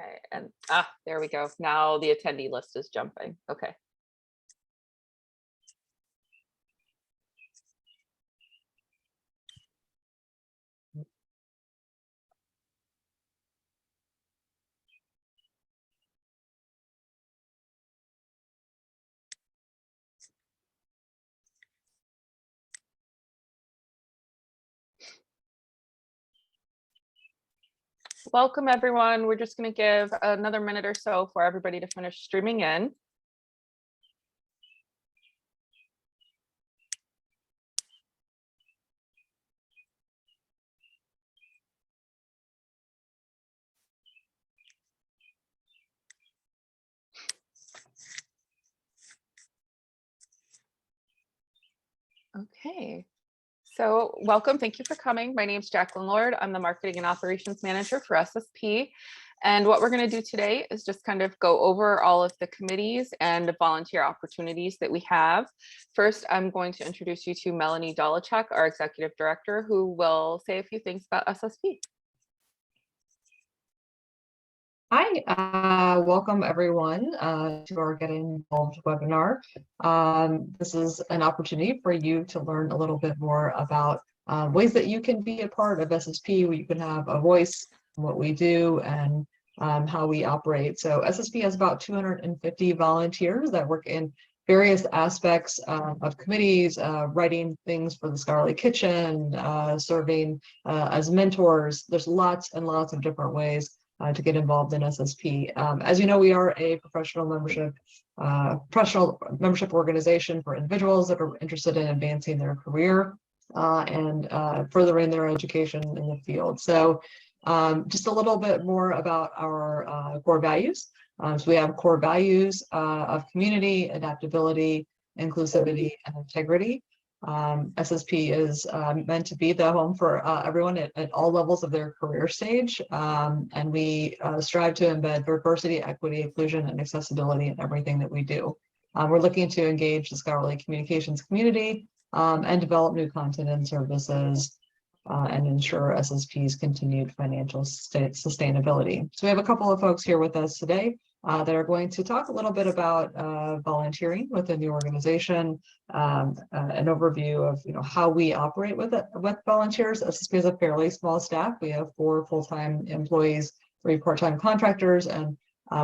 Okay, and there we go. Now the attendee list is jumping. Okay. Welcome everyone. We're just going to give another minute or so for everybody to finish streaming in. Okay, so welcome. Thank you for coming. My name is Jacqueline Lord. I'm the Marketing and Operations Manager for SSP. And what we're going to do today is just kind of go over all of the committees and the volunteer opportunities that we have. First, I'm going to introduce you to Melanie Dolachuk, our Executive Director, who will say a few things about SSP. Hi, welcome everyone to our Getting Involved webinar. This is an opportunity for you to learn a little bit more about ways that you can be a part of SSP, where you can have a voice in what we do and how we operate. So SSP has about 250 volunteers that work in various aspects of committees, writing things for the Scholarly Kitchen, serving as mentors. There's lots and lots of different ways to get involved in SSP. As you know, we are a professional membership organization for individuals that are interested in advancing their career and furthering their education in the field. So just a little bit more about our core values. So we have core values of community, adaptability, inclusivity, and integrity. SSP is meant to be the home for everyone at all levels of their career stage. And we strive to embed diversity, equity, inclusion, and accessibility in everything that we do. We're looking to engage the scholarly communications community and develop new content and services and ensure SSP's continued financial sustainability. So we have a couple of folks here with us today that are going to talk a little bit about volunteering within the organization, an overview of how we operate with volunteers. SSP is a fairly small staff. We have 4 full-time employees, 3 part-time contractors, and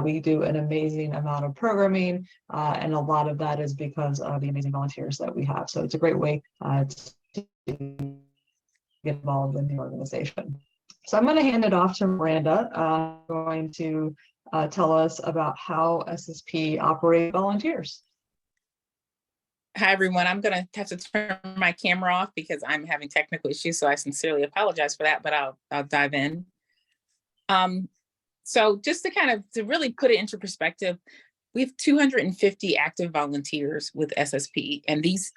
we do an amazing amount of programming, and a lot of that is because of the amazing volunteers that we have. So it's a great way to get involved in the organization. So I'm going to hand it off to Miranda, going to tell us about how SSP operates volunteers. Hi, everyone. I'm going to have to turn my camera off because I'm having technical issues, so I sincerely apologize for that, but I'll dive in. So just to really put it into perspective, we have 250 active volunteers with SSP, and these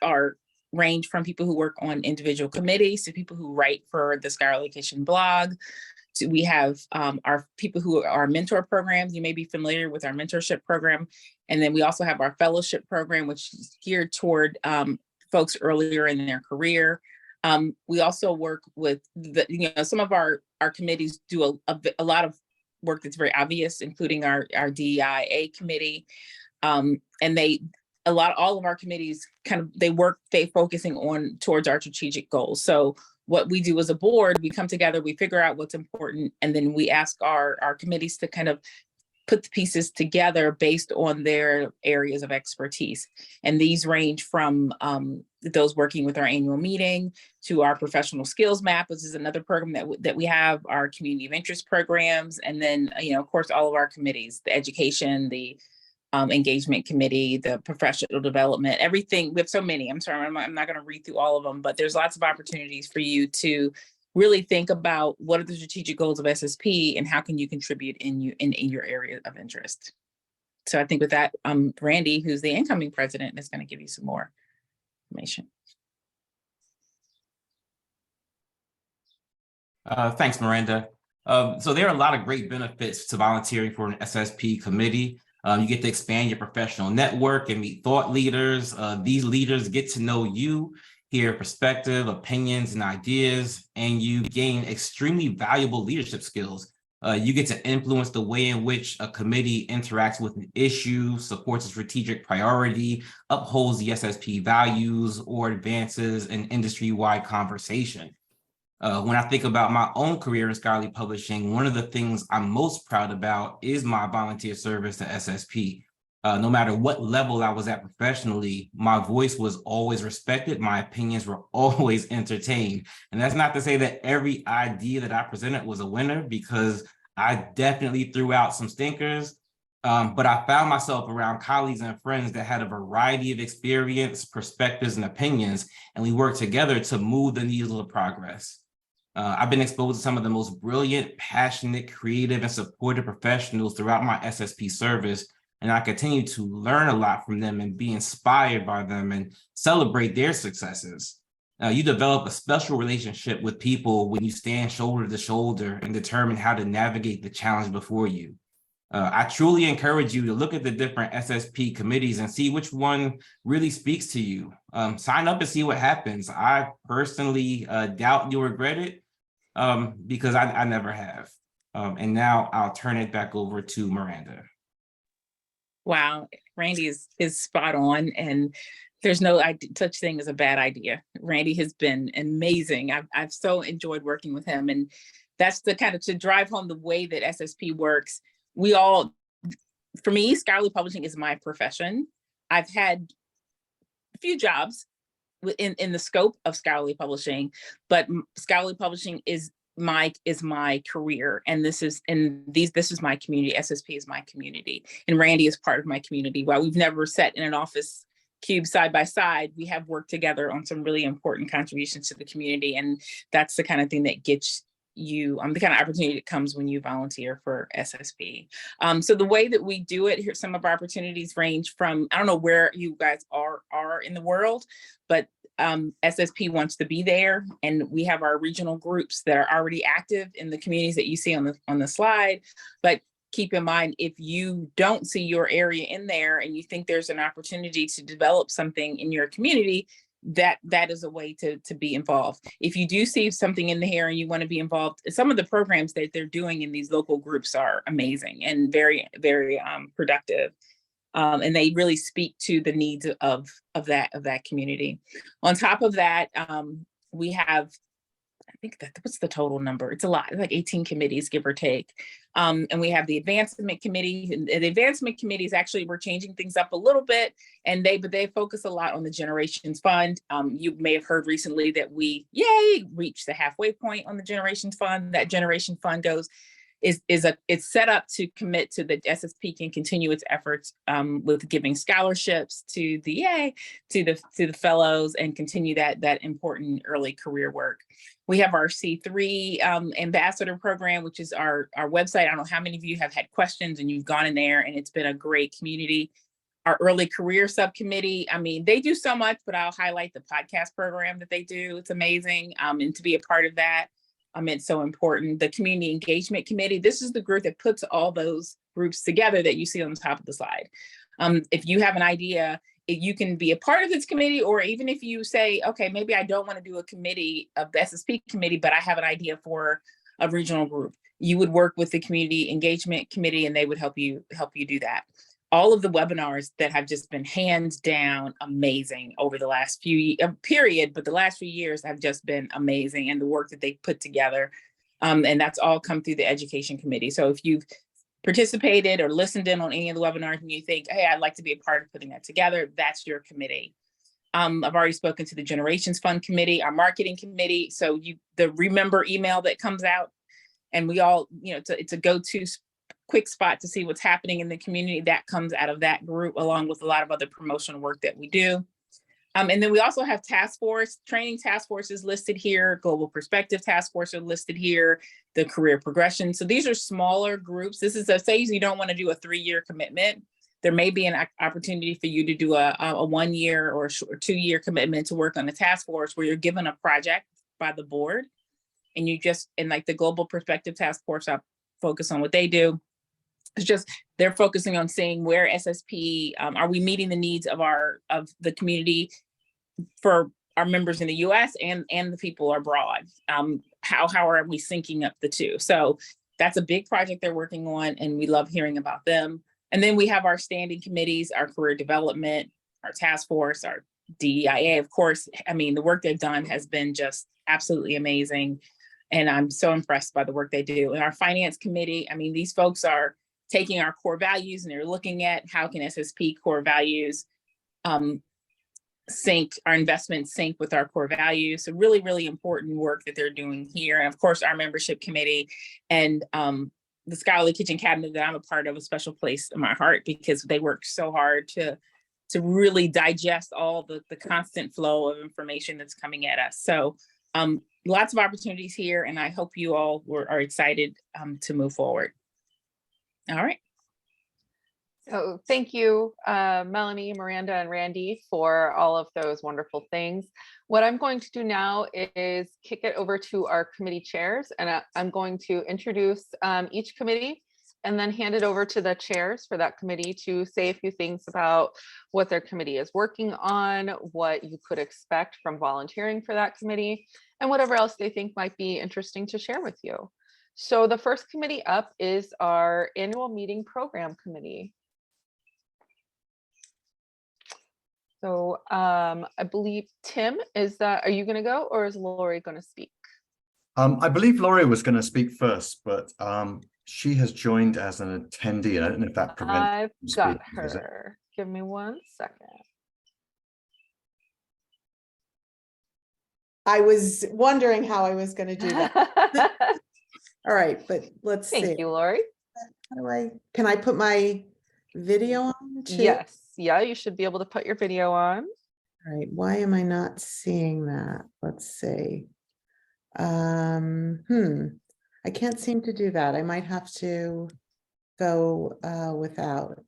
range from people who work on individual committees to people who write for the Scholarly Kitchen blog. We have our people who are mentor programs. You may be familiar with our mentorship program. And then we also have our fellowship program, which is geared toward folks earlier in their career. We also work with some of our committees do a lot of work that's very obvious, including our DEIA committee. And all of our committees they focusing towards our strategic goals. So what we do as a board, we come together, we figure out what's important, and then we ask our committees to kind of put the pieces together based on their areas of expertise. And these range from those working with our annual meeting to our professional skills map, which is another program that we have, our community of interest programs, and then, of course, all of our committees, the education, the engagement committee, the professional development, everything. We have so many. I'm sorry, I'm not going to read through all of them, but there's lots of opportunities for you to really think about what are the strategic goals of SSP and how can you contribute in your area of interest. So I think with that, Randy, who's the incoming president, is going to give you some more information. Thanks, Miranda. So there are a lot of great benefits to volunteering for an SSP committee. You get to expand your professional network and meet thought leaders. These leaders get to know you, hear perspective, opinions, and ideas, and you gain extremely valuable leadership skills You get to influence the way in which a committee interacts with an issue, supports a strategic priority, upholds the SSP values, or advances an industry-wide conversation. When I think about my own career in scholarly publishing, one of the things I'm most proud about is my volunteer service to SSP. No matter what level I was at professionally, my voice was always respected. My opinions were always entertained. And that's not to say that every idea that I presented was a winner, because I definitely threw out some stinkers. But I found myself around colleagues and friends that had a variety of experience, perspectives, and opinions, and we worked together to move the needle of progress. I've been exposed to some of the most brilliant, passionate, creative, and supportive professionals throughout my SSP service, and I continue to learn a lot from them and be inspired by them and celebrate their successes. You develop a special relationship with people when you stand shoulder to shoulder and determine how to navigate the challenge before you. I truly encourage you to look at the different SSP committees and see which one really speaks to you. Sign up and see what happens. I personally doubt you'll regret it, because I never have. And now I'll turn it back over to Miranda. Wow, Randy is spot on, and there's no such thing as a bad idea. Randy has been amazing. I've so enjoyed working with him, and that's the kind of, to drive home the way that SSP works. We all, for me, scholarly publishing is my profession. I've had a few jobs in the scope of scholarly publishing, but scholarly publishing is my career, and this is my community. SSP is my community, and Randy is part of my community. While we've never sat in an office cube side by side, we have worked together on some really important contributions to the community, and that's the kind of thing that gets you the kind of opportunity that comes when you volunteer for SSP. So the way that we do it here, some of our opportunities range from, I don't know where you guys are in the world, but SSP wants to be there, and we have our regional groups that are already active in the communities that you see on the slide. But keep in mind, if you don't see your area in there and you think there's an opportunity to develop something in your community, that is a way to be involved. If you do see something in here and you want to be involved, some of the programs that they're doing in these local groups are amazing and very, very productive. And they really speak to the needs of that community. On top of that, we have, I think what's the total number? It's a lot, it's like 18 committees, give or take. And we have the advancement committee. And the advancement committees, actually, we're changing things up a little bit, and they focus a lot on the Generations Fund. You may have heard recently that we reached the halfway point on the Generations Fund. That Generation Fund it's set up to commit to the SSP can continue its efforts with giving scholarships to the fellows and continue that important early career work. We have our C3 ambassador program, which is our website. I don't know how many of you have had questions and you've gone in there, and it's been a great community. Our early career subcommittee, I mean, they do so much, but I'll highlight the podcast program that they do. It's amazing. And to be a part of that, it's so important. The community engagement committee, this is the group that puts all those groups together that you see on the top of the slide. If you have an idea, you can be a part of this committee, or even if you say, okay, maybe I don't want to do a committee of the SSP committee, but I have an idea for a regional group, you would work with the community engagement committee and they would help you do that. All of the webinars that have just been hands down amazing over the last few but the last few years have just been amazing, and the work that they put together, and that's all come through the education committee. So if you've participated or listened in on any of the webinars and you think, hey, I'd like to be a part of putting that together, that's your committee. I've already spoken to the Generations Fund committee, our marketing committee. So the remember email that comes out, and we all, it's a go-to quick spot to see what's happening in the community that comes out of that group, along with a lot of other promotional work that we do. And then we also have task force, training task forces listed here, Global Perspective Task Force are listed here, the career progression. So these are smaller groups. This is say you don't want to do a 3-year commitment. There may be an opportunity for you to do a 1-year or 2-year commitment to work on a task force where you're given a project by the board, and like the Global Perspective Task Force, I'll focus on what they do. It's just they're focusing on saying where SSP, are we meeting the needs of the community for our members in the US and the people abroad? How are we syncing up the two? So that's a big project they're working on, and we love hearing about them. And then we have our standing committees, our career development, our task force, our DEIA, of course. I mean, the work they've done has been just absolutely amazing. And I'm so impressed by the work they do. And our finance committee, I mean, these folks are taking our core values and they're looking at how can SSP core values sync, our investments sync with our core values. So really, really important work that they're doing here. And of course, our membership committee and the Scholarly Kitchen Cabinet that I'm a part of, a special place in my heart, because they work so hard to really digest all the constant flow of information that's coming at us. So lots of opportunities here, and I hope you all are excited to move forward. All right. So thank you, Melanie, Miranda, and Randy for all of those wonderful things. What I'm going to do now is kick it over to our committee chairs, and I'm going to introduce each committee and then hand it over to the chairs for that committee to say a few things about what their committee is working on, what you could expect from volunteering for that committee, and whatever else they think might be interesting to share with you. So the first committee up is our annual meeting program committee. So I believe Tim, are you going to go, or is Lori going to speak? I believe Lori was going to speak first, but she has joined as an attendee. I don't know if that prevents. I've got her. Give me 1 second. I was wondering how I was going to do that. All right, but let's see. Thank you, Lori. Can I put my video on too? Yes. Yeah, you should be able to put your video on. All right, why am I not seeing that? Let's see. I can't seem to do that. I might have to go without.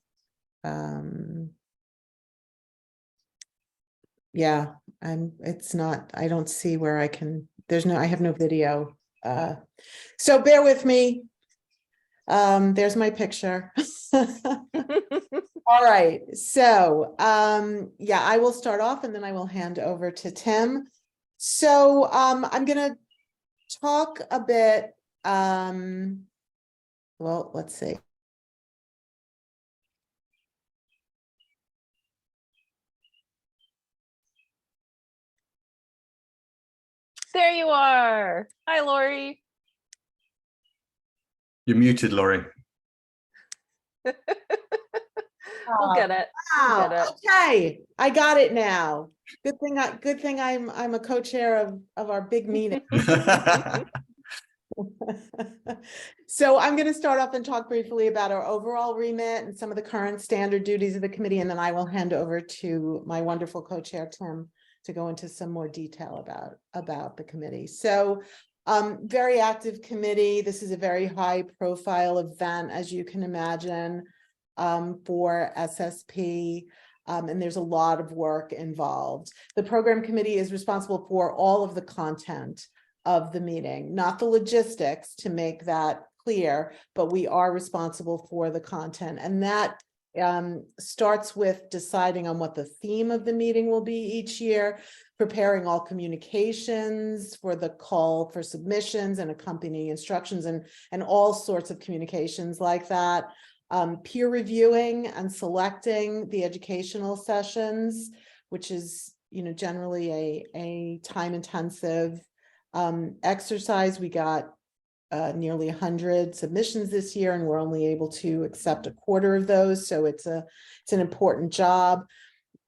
Yeah, it's not, I don't see where I can, I have no video. So bear with me. There's my picture. All right, so yeah, I will start off and then I will hand over to Tim. So I'm gonna talk a bit, well, let's see. There you are. Hi, Lori. You're muted, Lori. We'll get it. Wow. We'll get it. Okay, I got it now. Good thing I'm a co-chair of our big meeting. So I'm going to start off and talk briefly about our overall remit and some of the current standard duties of the committee, and then I will hand over to my wonderful co-chair Tim to go into some more detail about the committee. So very active committee. This is a very high profile event, as you can imagine, for SSP. And there's a lot of work involved. The program committee is responsible for all of the content of the meeting, not the logistics, to make that clear, but we are responsible for the content. And that starts with deciding on what the theme of the meeting will be each year, preparing all communications for the call for submissions and accompanying instructions and all sorts of communications like that. Peer reviewing and selecting the educational sessions, which is, generally a time-intensive exercise. We got nearly 100 submissions this year, and we're only able to accept a quarter of those. So it's an important job.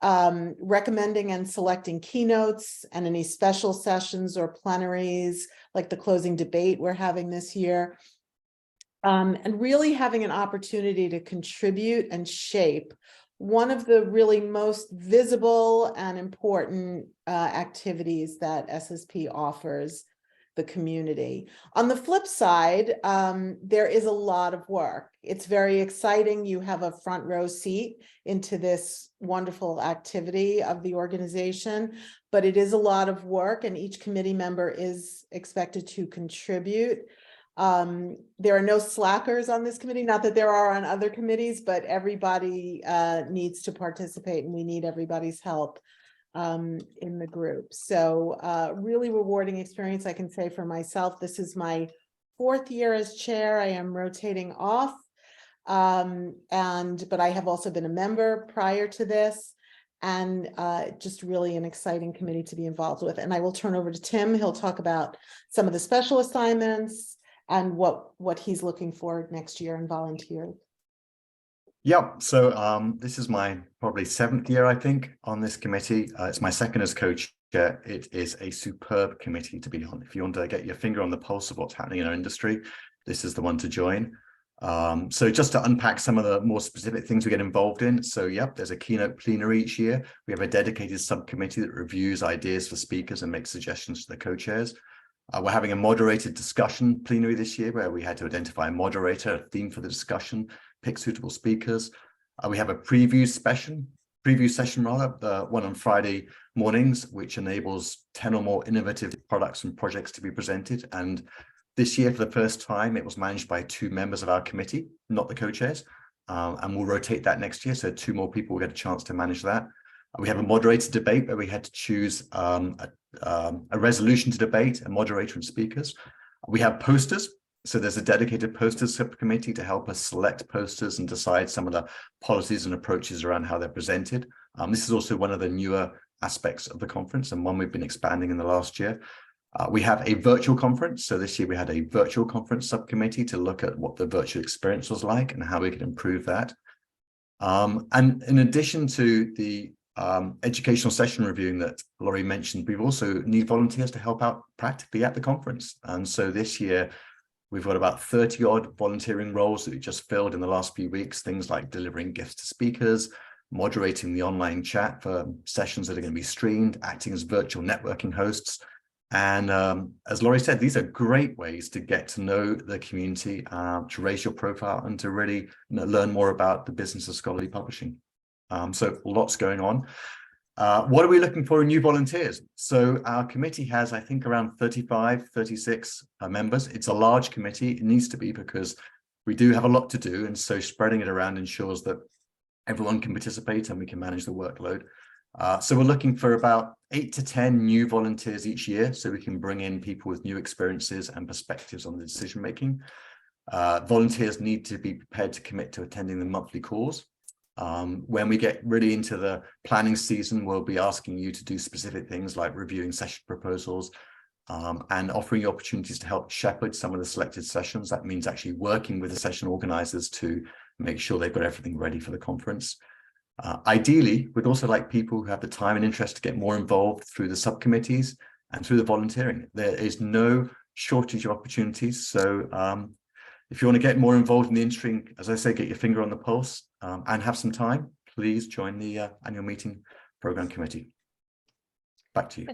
Recommending and selecting keynotes and any special sessions or plenaries, like the closing debate we're having this year. And really having an opportunity to contribute and shape one of the really most visible and important activities that SSP offers the community. On the flip side, there is a lot of work. It's very exciting. You have a front row seat into this wonderful activity of the organization, but it is a lot of work, and each committee member is expected to contribute. There are no slackers on this committee, not that there are on other committees, but everybody needs to participate, and we need everybody's help in the group. So really rewarding experience, I can say for myself. This is my 4th year as chair. I am rotating off. But I have also been a member prior to this, and just really an exciting committee to be involved with. And I will turn over to Tim. He'll talk about some of the special assignments and what he's looking for next year in volunteers. Yep. So this is my probably 7th year, I think, on this committee. It's my 2nd as co-chair. It is a superb committee to be on. If you want to get your finger on the pulse of what's happening in our industry, this is the one to join. So just to unpack some of the more specific things we get involved in. So yep, there's a keynote plenary each year. We have a dedicated subcommittee that reviews ideas for speakers and makes suggestions to the co-chairs. We're having a moderated discussion plenary this year where we had to identify a moderator, a theme for the discussion, pick suitable speakers. We have a preview session, the one on Friday mornings, which enables 10 or more innovative products and projects to be presented. And this year, for the first time, it was managed by 2 members of our committee, not the co-chairs, and we'll rotate that next year. So 2 more people will get a chance to manage that. We have a moderated debate where we had to choose a resolution to debate, a moderator and speakers. We have posters. So there's a dedicated posters subcommittee to help us select posters and decide some of the policies and approaches around how they're presented. This is also one of the newer aspects of the conference and one we've been expanding in the last year. We have a virtual conference. So this year we had a virtual conference subcommittee to look at what the virtual experience was like and how we could improve that. And in addition to the educational session reviewing that Laurie mentioned, we've also need volunteers to help out practically at the conference. And so this year, we've got about 30 odd volunteering roles that we just filled in the last few weeks, things like delivering gifts to speakers, moderating the online chat for sessions that are going to be streamed, acting as virtual networking hosts. And as Laurie said, these are great ways to get to know the community, to raise your profile and to really learn more about the business of scholarly publishing. So lots going on. What are we looking for in new volunteers? So our committee has, I think, around 35, 36 members. It's a large committee. It needs to be because we do have a lot to do. And so spreading it around ensures that everyone can participate and we can manage the workload. So we're looking for about 8 to 10 new volunteers each year so we can bring in people with new experiences and perspectives on the decision making. Volunteers need to be prepared to commit to attending the monthly calls. When we get really into the planning season, we'll be asking you to do specific things like reviewing session proposals and offering you opportunities to help shepherd some of the selected sessions. That means actually working with the session organizers to make sure they've got everything ready for the conference. Ideally, we'd also like people who have the time and interest to get more involved through the subcommittees and through the volunteering. There is no shortage of opportunities. So if you want to get more involved in the industry, as I say, get your finger on the pulse and have some time, please join the annual meeting program committee. Back to you.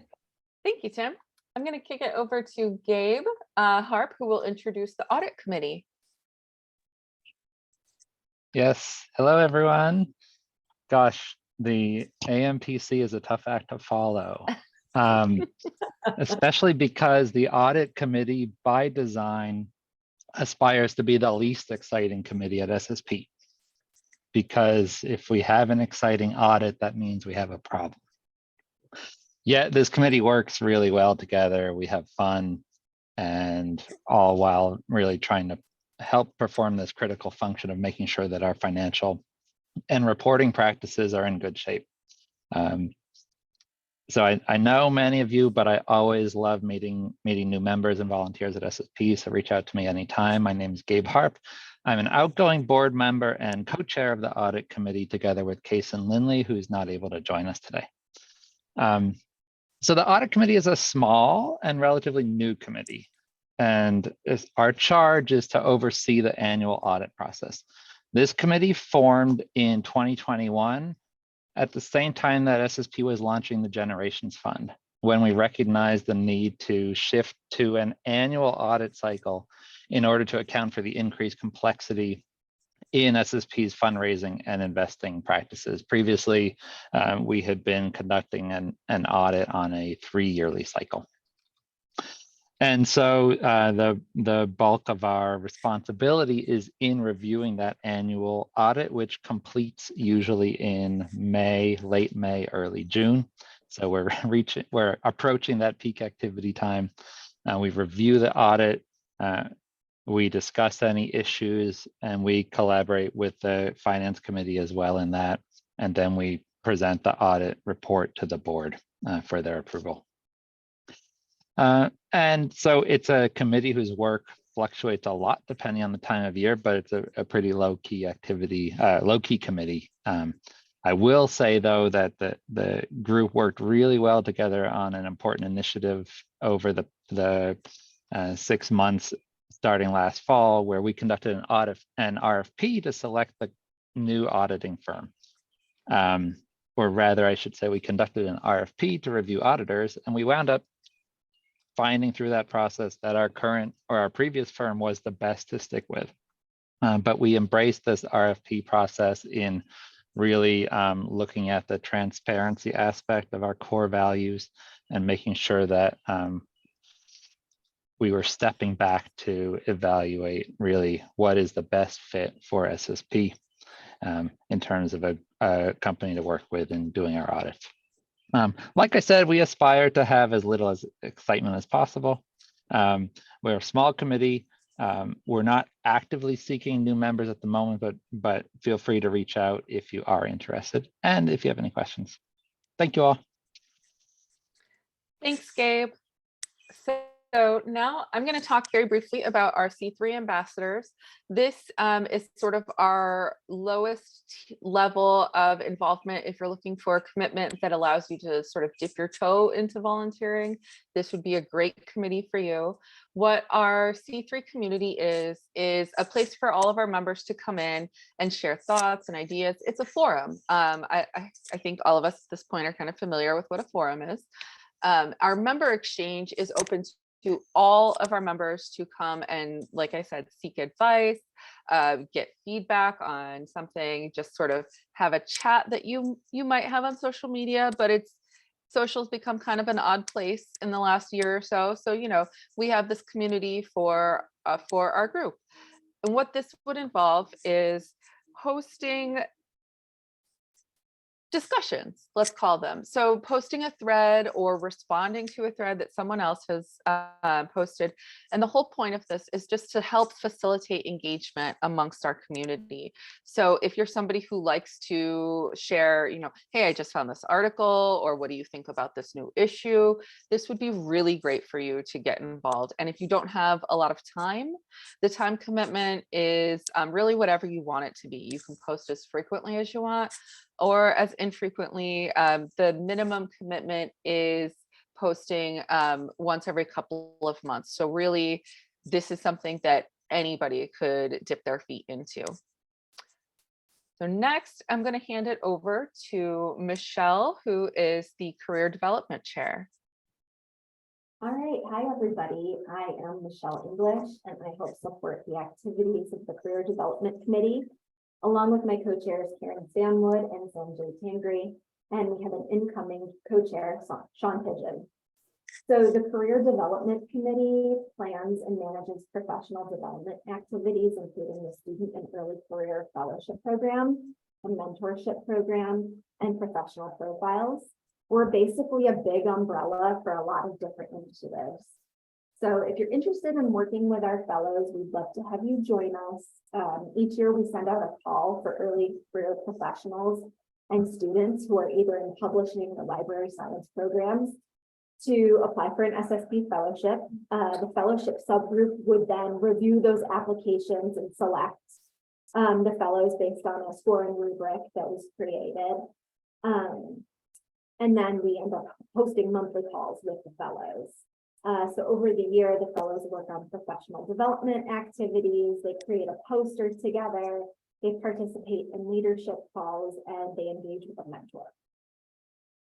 Thank you, Tim. I'm going to kick it over to Gabe Harp, who will introduce the audit committee. Yes. Hello, everyone. Gosh, the AMPC is a tough act to follow, especially because the audit committee by design aspires to be the least exciting committee at SSP. Because if we have an exciting audit, that means we have a problem. Yet this committee works really well together. We have fun, and all while really trying to help perform this critical function of making sure that our financial and reporting practices are in good shape. So I know many of you, but I always love meeting new members and volunteers at SSP, so reach out to me anytime. My name is Gabe Harp. I'm an outgoing board member and co-chair of the audit committee together with Kason Lindley, who's not able to join us today. So the audit committee is a small and relatively new committee, and our charge is to oversee the annual audit process. This committee formed in 2021 at the same time that SSP was launching the Generations Fund, when we recognized the need to shift to an annual audit cycle in order to account for the increased complexity in SSP's fundraising and investing practices. Previously, we had been conducting an audit on a 3-yearly cycle. And so the bulk of our responsibility is in reviewing that annual audit, which completes usually in May, late May, early June. So we're approaching that peak activity time. We review the audit. We discuss any issues and we collaborate with the finance committee as well in that. And then we present the audit report to the board for their approval. And so it's a committee whose work fluctuates a lot depending on the time of year, but it's a pretty low-key activity, low-key committee. I will say though that the group worked really well together on an important initiative over the 6 months starting last fall, where we conducted an RFP to select the new auditing firm. Or rather, I should say, we conducted an RFP to review auditors, and we wound up finding through that process that our previous firm was the best to stick with. But we embraced this RFP process in really looking at the transparency aspect of our core values and making sure that we were stepping back to evaluate really what is the best fit for SSP in terms of a company to work with in doing our audits. Like I said, we aspire to have as little as excitement as possible. We're a small committee. We're not actively seeking new members at the moment, but feel free to reach out if you are interested and if you have any questions. Thank you all. Thanks, Gabe. So now I'm going to talk very briefly about our C3 ambassadors. This is sort of our lowest level of involvement. If you're looking for a commitment that allows you to sort of dip your toe into volunteering, this would be a great committee for you. What our C3 community is a place for all of our members to come in and share thoughts and ideas. It's a forum. I think all of us at this point are kind of familiar with what a forum is. Our member exchange is open to all of our members to come and, like I said, seek advice, get feedback on something, just sort of have a chat that you might have on social media, but social's become kind of an odd place in the last year or so. So, we have this community for our group. And what this would involve is hosting discussions, let's call them. So posting a thread or responding to a thread that someone else has posted. And the whole point of this is just to help facilitate engagement amongst our community. So if you're somebody who likes to share, hey, I just found this article, or what do you think about this new issue? This would be really great for you to get involved. And if you don't have a lot of time, the time commitment is really whatever you want it to be. You can post as frequently as you want, or as infrequently. The minimum commitment is posting once every couple of months. So really, this is something that anybody could dip their feet into. So next, I'm going to hand it over to Michelle, who is the Career Development Chair. All right. Hi, everybody. I am Michelle English, and I help support the activities of the Career Development Committee, along with my co-chairs, Karen Stanwood and Sanjay Tangri, and we have an incoming co-chair, Sean Pigeon. So the Career Development Committee plans and manages professional development activities, including the Student and Early Career Fellowship Program, a mentorship program, and professional profiles. We're basically a big umbrella for a lot of different initiatives. So if you're interested in working with our fellows, we'd love to have you join us. Each year we send out a call for early career professionals and students who are either in publishing or library science programs to apply for an SSP fellowship. The fellowship subgroup would then review those applications and select the fellows based on a scoring rubric that was created. And then we end up hosting monthly calls with the fellows. So over the year, the fellows work on professional development activities, they create a poster together, they participate in leadership calls, and they engage with a mentor.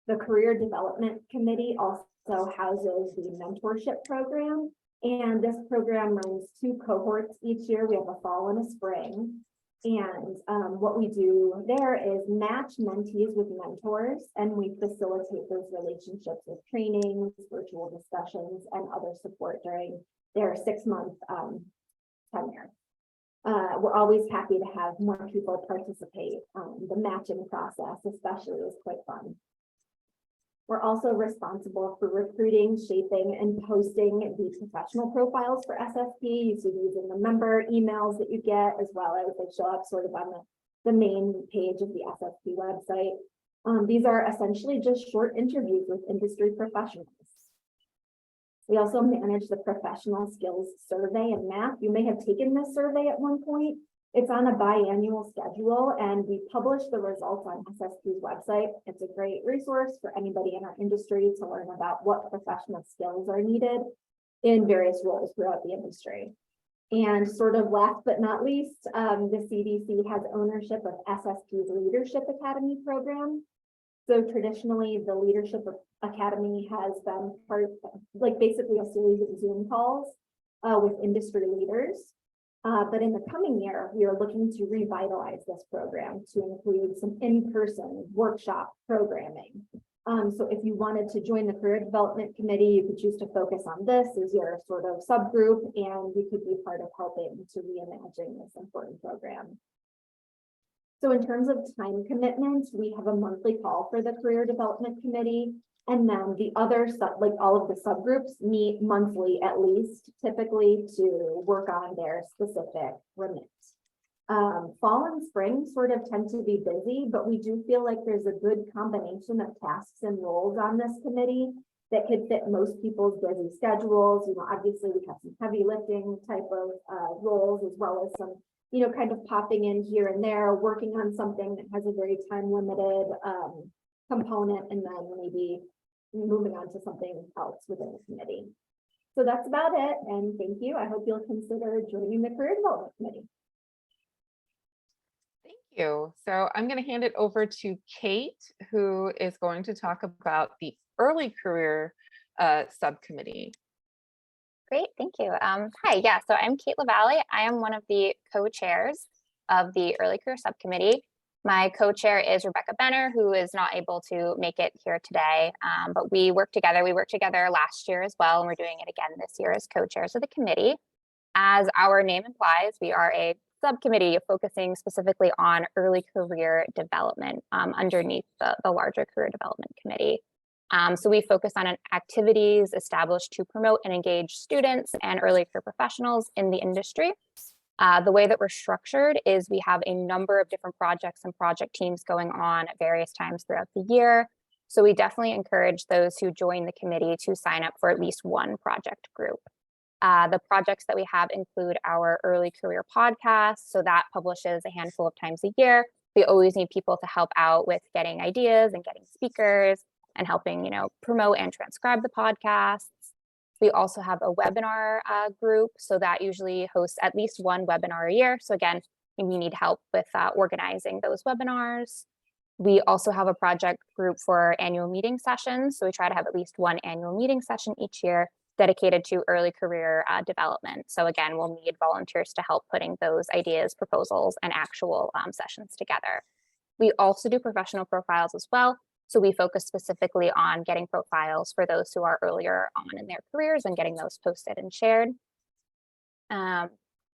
The Career Development Committee also houses the mentorship program, and this program runs 2 cohorts each year. We have a fall and a spring. And what we do there is match mentees with mentors, and we facilitate those relationships with trainings, virtual discussions, and other support during their 6-month tenure. We're always happy to have more people participate. The matching process especially is quite fun. We're also responsible for recruiting, shaping, and posting the professional profiles for SSP. You see these in the member emails that you get, as well as they show up sort of on the main page of the SSP website. These are essentially just short interviews with industry professionals. We also manage the professional skills survey and math. You may have taken this survey at one point. It's on a biannual schedule, and we publish the results on SSP's website. It's a great resource for anybody in our industry to learn about what professional skills are needed in various roles throughout the industry. And sort of last but not least, the CDC has ownership of SSP's Leadership Academy program. So traditionally, the Leadership Academy has been part, like basically a series of Zoom calls with industry leaders. But in the coming year, we are looking to revitalize this program to include some in-person workshop programming. So if you wanted to join the Career Development Committee, you could choose to focus on this as your sort of subgroup, and you could be part of helping to reimagine this important program. So in terms of time commitment, we have a monthly call for the Career Development Committee. And then the other like all of the subgroups meet monthly at least, typically to work on their specific remit. Fall and spring sort of tend to be busy, but we do feel like there's a good combination of tasks and roles on this committee that could fit most people's busy schedules. You know, obviously we have some heavy lifting type of roles, as well as some, you know, kind of popping in here and there, working on something that has a very time limited component, and then maybe moving on to something else within the committee. So that's about it. And thank you. I hope you'll consider joining the Career Development Committee. Thank you. So I'm going to hand it over to Kate, who is going to talk about the early career subcommittee. Great, thank you. Hi, yeah, so I'm Kate LaValle. I am one of the co-chairs of the Early Career Subcommittee. My co-chair is Rebecca Benner, who is not able to make it here today, but we work together. We worked together last year as well, and we're doing it again this year as co-chairs of the committee. As our name implies, we are a subcommittee focusing specifically on early career development underneath the larger Career Development Committee. So we focus on activities established to promote and engage students and early career professionals in the industry. The way that we're structured is we have a number of different projects and project teams going on at various times throughout the year. So we definitely encourage those who join the committee to sign up for at least one project group. The projects that we have include our early career podcast. So that publishes a handful of times a year. We always need people to help out with getting ideas and getting speakers and helping, you know, promote and transcribe the podcasts. We also have a webinar group, so that usually hosts at least one webinar a year. So again, if you need help with organizing those webinars. We also have a project group for annual meeting sessions. So we try to have at least one annual meeting session each year dedicated to early career development. So again, we'll need volunteers to help putting those ideas, proposals, and actual sessions together. We also do professional profiles as well. So we focus specifically on getting profiles for those who are earlier on in their careers and getting those posted and shared.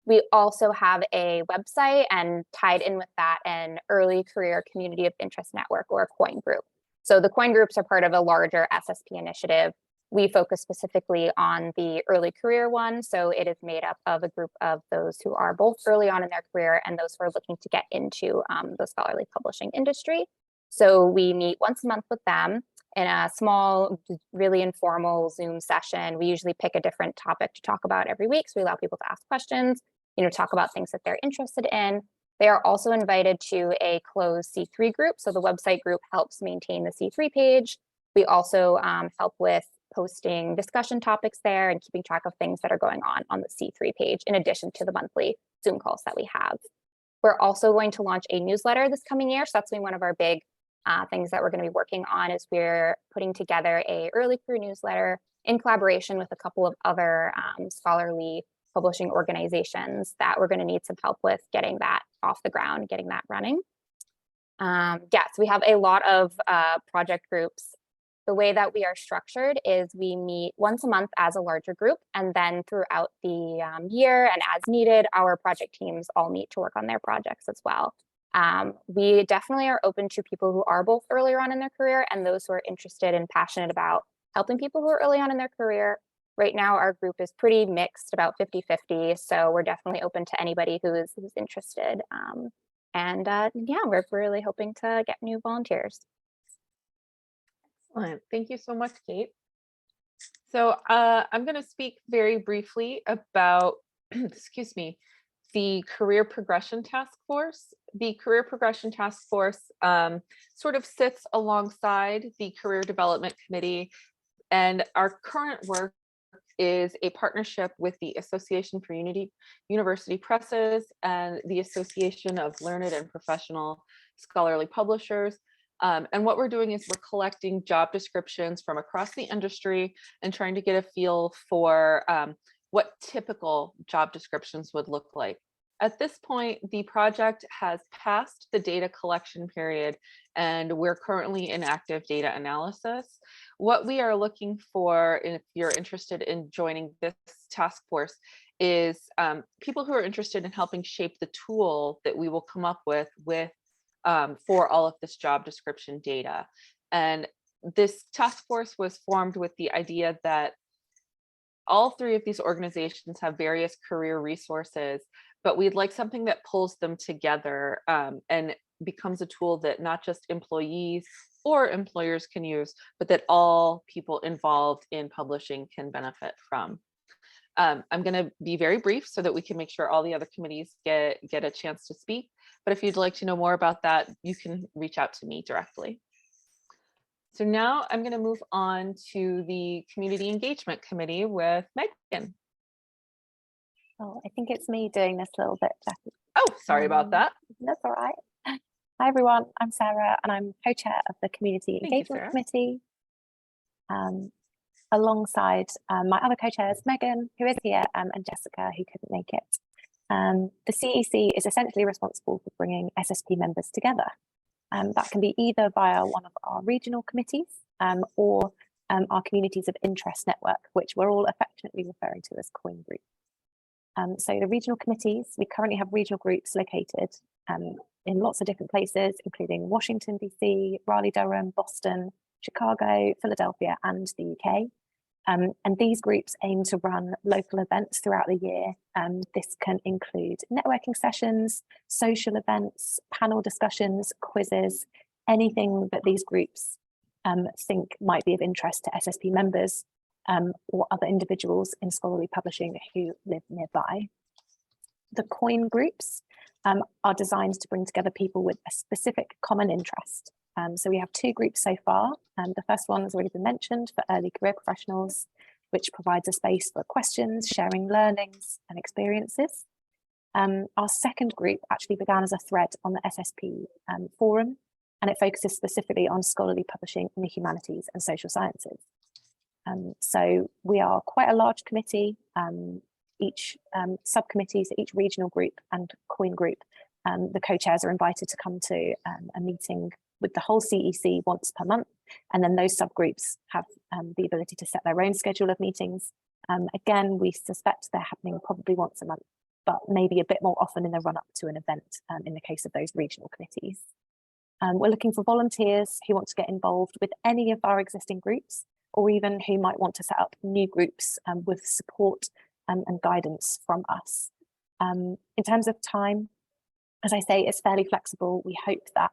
We also have a website, and tied in with that, an early career community of interest network, or a COIN group. So the COIN groups are part of a larger SSP initiative. We focus specifically on the early career one. So it is made up of a group of those who are both early on in their career and those who are looking to get into the scholarly publishing industry. So we meet once a month with them in a small, really informal Zoom session. We usually pick a different topic to talk about every week. So we allow people to ask questions, you know, talk about things that they're interested in. They are also invited to a closed C3 group. So the website group helps maintain the C3 page. We also help with posting discussion topics there and keeping track of things that are going on the C3 page, in addition to the monthly Zoom calls that we have. We're also going to launch a newsletter this coming year. So that's been one of our big things that we're going to be working on, is we're putting together a early career newsletter in collaboration with a couple of other scholarly publishing organizations that we're going to need some help with getting that off the ground, getting that running. Yeah, so we have a lot of project groups. The way that we are structured is we meet once a month as a larger group, and then throughout the year and as needed, our project teams all meet to work on their projects as well. We definitely are open to people who are both earlier on in their career and those who are interested and passionate about helping people who are early on in their career. Right now, our group is pretty mixed, about 50-50. So we're definitely open to anybody who's interested. Yeah, we're really hoping to get new volunteers. Excellent. Thank you so much, Kate. So I'm going to speak very briefly about, excuse me, the Career Progression Task Force. The Career Progression Task Force sort of sits alongside the Career Development Committee, and our current work is a partnership with the Association for University Presses and the Association of Learned and Professional Scholarly Publishers. And what we're doing is we're collecting job descriptions from across the industry and trying to get a feel for what typical job descriptions would look like. At this point, the project has passed the data collection period, and we're currently in active data analysis. What we are looking for, if you're interested in joining this task force, is people who are interested in helping shape the tool that we will come up with for all of this job description data. And this task force was formed with the idea that all three of these organizations have various career resources, but we'd like something that pulls them together and becomes a tool that not just employees or employers can use, but that all people involved in publishing can benefit from. I'm going to be very brief so that we can make sure all the other committees get a chance to speak. But if you'd like to know more about that, you can reach out to me directly. So now I'm going to move on to the Community Engagement Committee with Megan. Oh, I think it's me doing this a little bit, Jackie. Oh, sorry about that. That's all right. Hi, everyone. I'm Sarah, and I'm co-chair of the Community Engagement Committee. Alongside my other co-chairs, Megan, who is here, and Jessica, who couldn't make it. The CEC is essentially responsible for bringing SSP members together. That can be either via one of our regional committees or our Communities of Interest Network, which we're all affectionately referring to as COIN Group. So the regional committees, we currently have regional groups located in lots of different places, including Washington, DC, Raleigh-Durham, Boston, Chicago, Philadelphia, and the UK. And these groups aim to run local events throughout the year. This can include networking sessions, social events, panel discussions, quizzes, anything that these groups think might be of interest to SSP members or other individuals in scholarly publishing who live nearby. The COIN groups are designed to bring together people with a specific common interest. So we have two groups so far. The first one has already been mentioned, for early career professionals, which provides a space for questions, sharing learnings and experiences. Our second group actually began as a thread on the SSP forum, and it focuses specifically on scholarly publishing in the humanities and social sciences. So we are quite a large committee. Each subcommittee, so each regional group and COIN group, the co-chairs are invited to come to a meeting with the whole CEC once per month, and then those subgroups have the ability to set their own schedule of meetings. Again, we suspect they're happening probably once a month, but maybe a bit more often in the run-up to an event in the case of those regional committees. We're looking for volunteers who want to get involved with any of our existing groups, or even who might want to set up new groups with support and guidance from us. In terms of time, as I say, it's fairly flexible. We hope that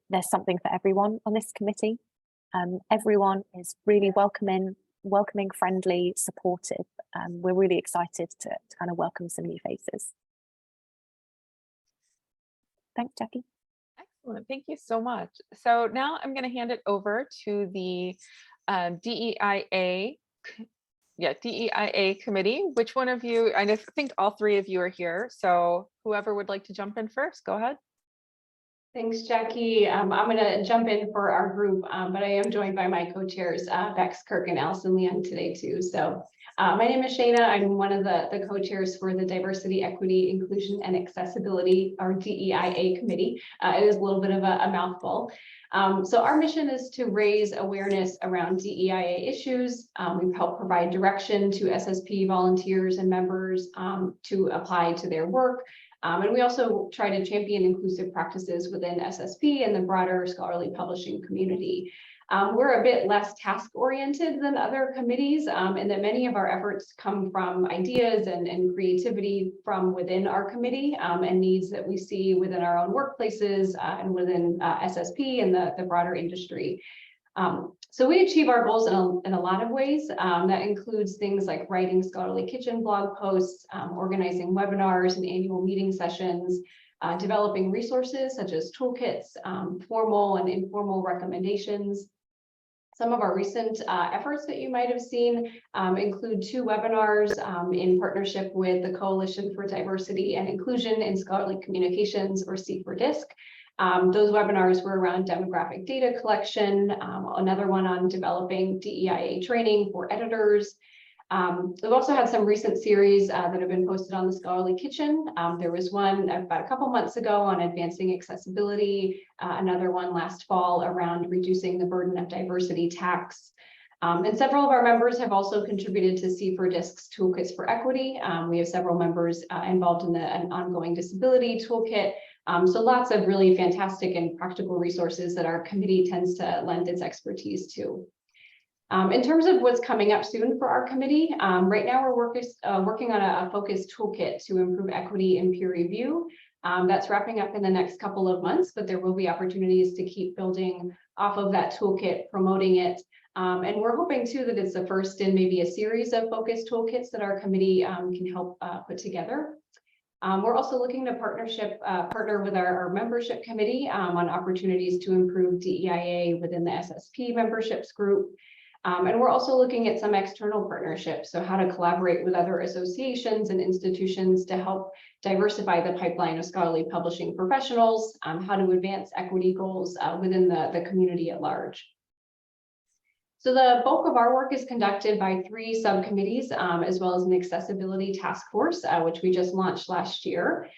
there's something for everyone on this committee. Everyone is really welcoming, friendly, supportive. We're really excited to kind of welcome some new faces. Thanks, Jackie. Excellent, thank you so much. So now I'm going to hand it over to the DEIA committee. Which one of you? I think all three of you are here. So whoever would like to jump in first, go ahead. Thanks, Jackie. I'm going to jump in for our group, but I am joined by my co-chairs, Bex Kirk and Allison Leung today too. So my name is Shayna. I'm one of the co-chairs for the Diversity, Equity, Inclusion, and Accessibility, or DEIA committee. It is a little bit of a mouthful. So our mission is to raise awareness around DEIA issues. We help provide direction to SSP volunteers and members to apply to their work. And we also try to champion inclusive practices within SSP and the broader scholarly publishing community. We're a bit less task-oriented than other committees, in that many of our efforts come from ideas and creativity from within our committee, and needs that we see within our own workplaces and within SSP and the broader industry. So we achieve our goals in a lot of ways. That includes things like writing scholarly kitchen blog posts, organizing webinars and annual meeting sessions, developing resources such as toolkits, formal and informal recommendations. Some of our recent efforts that you might have seen include 2 webinars in partnership with the Coalition for Diversity and Inclusion in Scholarly Communications, or C4DISC. Those webinars were around demographic data collection, another one on developing DEIA training for editors. We've also had some recent series that have been posted on the Scholarly Kitchen. There was one about a couple months ago on advancing accessibility, another one last fall around reducing the burden of diversity tax. And several of our members have also contributed to C4DISC's Toolkits for Equity. We have several members involved in an ongoing disability toolkit. So lots of really fantastic and practical resources that our committee tends to lend its expertise to. In terms of what's coming up soon for our committee, right now we're working on a focused toolkit to improve equity in peer review. That's wrapping up in the next couple of months, but there will be opportunities to keep building off of that toolkit, promoting it. And we're hoping too that it's the first in maybe a series of focused toolkits that our committee can help put together. We're also looking to partner with our membership committee on opportunities to improve DEIA within the SSP memberships group. And we're also looking at some external partnerships, so how to collaborate with other associations and institutions to help diversify the pipeline of scholarly publishing professionals, how to advance equity goals within the community at large. So the bulk of our work is conducted by 3 subcommittees, as well as an accessibility task force, which we just launched last year.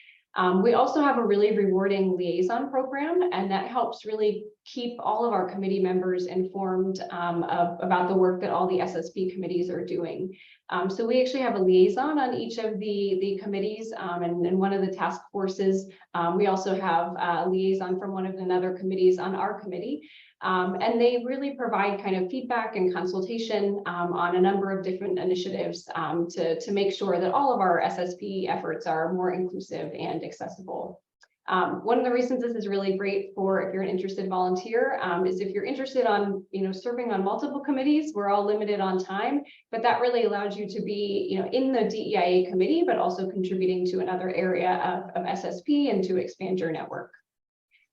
We also have a really rewarding liaison program, and that helps really keep all of our committee members informed about the work that all the SSP committees are doing. So we actually have a liaison on each of the committees, and one of the task forces. We also have a liaison from one of the other committees on our committee. And they really provide kind of feedback and consultation on a number of different initiatives to make sure that all of our SSP efforts are more inclusive and accessible. One of the reasons this is really great for if you're an interested volunteer is if you're interested on serving on multiple committees. We're all limited on time, but that really allows you to be in the DEIA committee, but also contributing to another area of SSP and to expand your network.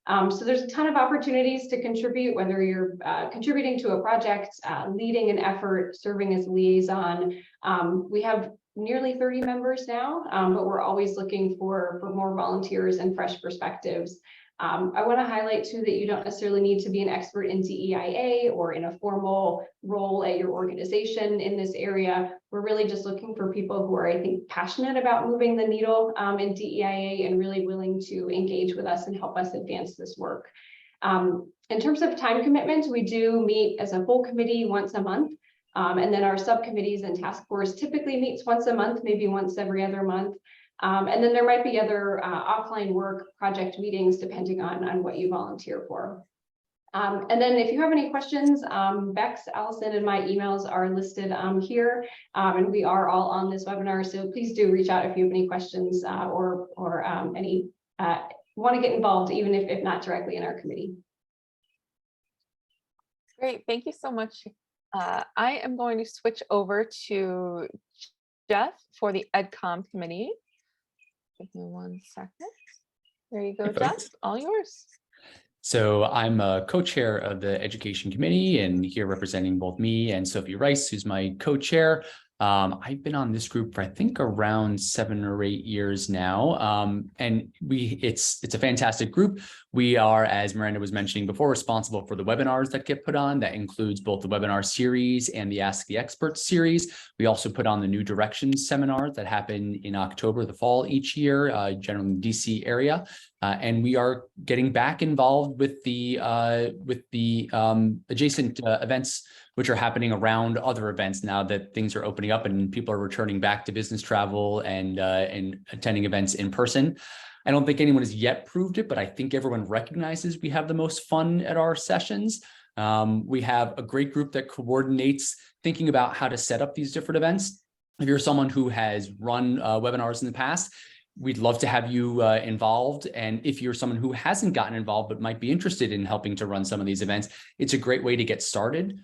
So there's a ton of opportunities to contribute, whether you're contributing to a project, leading an effort, serving as a liaison. We have nearly 30 members now, but we're always looking for more volunteers and fresh perspectives. I want to highlight too that you don't necessarily need to be an expert in DEIA or in a formal role at your organization in this area. We're really just looking for people who are, I think, passionate about moving the needle in DEIA and really willing to engage with us and help us advance this work. In terms of time commitment, we do meet as a full committee once a month. And then our subcommittees and task force typically meets once a month, maybe once every other month. And then there might be other offline work project meetings, depending on what you volunteer for. And then if you have any questions, Bex, Allison, and my emails are listed here. And we are all on this webinar, so please do reach out if you have any questions or any want to get involved, even if not directly in our committee. Great, thank you so much. I am going to switch over to Jeff for the EdCom committee. Give me 1 second. There you go, Jeff, all yours. So I'm a co-chair of the Education Committee and here representing both me and Sophie Rice, who's my co-chair. I've been on this group for I think around 7 or 8 years now, and it's a fantastic group. We are, as Miranda was mentioning before, responsible for the webinars that get put on. That includes both the webinar series and the Ask the Experts series. We also put on the New Directions seminars that happen in October, the fall each year, generally in the DC area. And we are getting back involved with the adjacent events, which are happening around other events now that things are opening up and people are returning back to business travel and attending events in person. I don't think anyone has yet proved it, but I think everyone recognizes we have the most fun at our sessions. We have a great group that coordinates thinking about how to set up these different events. If you're someone who has run webinars in the past, we'd love to have you involved. And if you're someone who hasn't gotten involved but might be interested in helping to run some of these events, it's a great way to get started.